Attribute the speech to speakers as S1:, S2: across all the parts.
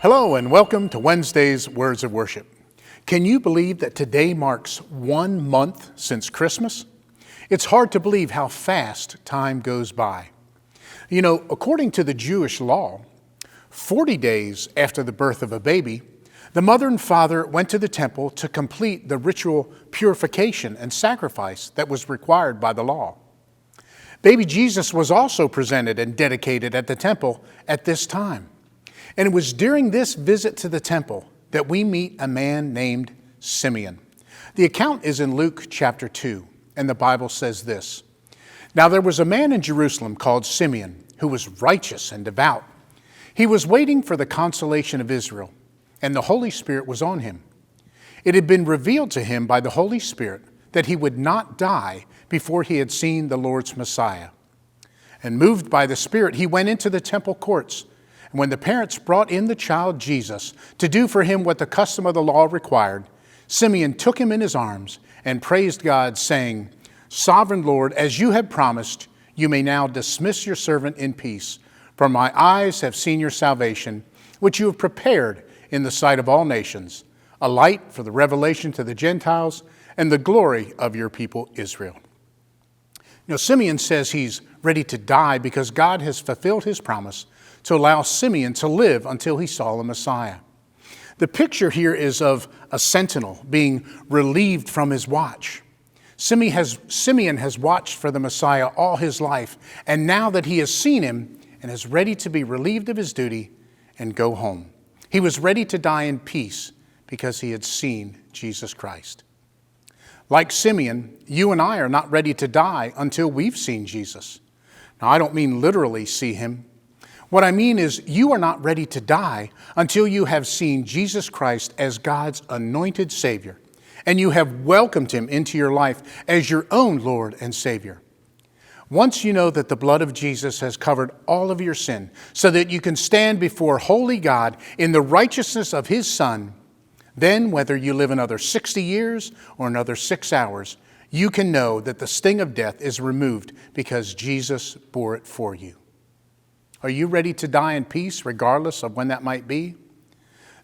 S1: Hello and welcome to Wednesday's Words of Worship. Can you believe that today marks 1 month since Christmas? It's hard to believe how fast time goes by. You know, according to the Jewish law, 40 days after the birth of a baby, the mother and father went to the temple to complete the ritual purification and sacrifice that was required by the law. Baby Jesus was also presented and dedicated at the temple at this time. And it was during this visit to the temple that we meet a man named Simeon. The account is in Luke chapter 2, and the Bible says this: "Now there was a man in Jerusalem called Simeon, who was righteous and devout. He was waiting for the consolation of Israel, and the Holy Spirit was on him. It had been revealed to him by the Holy Spirit that he would not die before he had seen the Lord's Messiah. And moved by the Spirit, he went into the temple courts. And when the parents brought in the child Jesus to do for him what the custom of the law required, Simeon took him in his arms and praised God, saying, 'Sovereign Lord, as you had promised, you may now dismiss your servant in peace, for my eyes have seen your salvation, which you have prepared in the sight of all nations, a light for the revelation to the Gentiles and the glory of your people Israel.'" You know, Simeon says he's ready to die because God has fulfilled his promise to allow Simeon to live until he saw the Messiah. The picture here is of a sentinel being relieved from his watch. Simeon has watched for the Messiah all his life, and now that he has seen him and is ready to be relieved of his duty and go home. He was ready to die in peace because he had seen Jesus Christ. Like Simeon, you and I are not ready to die until we've seen Jesus. Now, I don't mean literally see him. What I mean is you are not ready to die until you have seen Jesus Christ as God's anointed Savior, and you have welcomed him into your life as your own Lord and Savior. Once you know that the blood of Jesus has covered all of your sin so that you can stand before holy God in the righteousness of his Son, then whether you live another 60 years or another 6 hours, you can know that the sting of death is removed because Jesus bore it for you. Are you ready to die in peace, regardless of when that might be?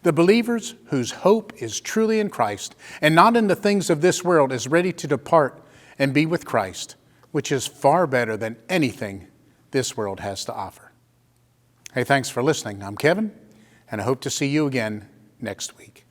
S1: The believers whose hope is truly in Christ and not in the things of this world is ready to depart and be with Christ, which is far better than anything this world has to offer. Hey, thanks for listening. I'm Kevin, and I hope to see you again next week.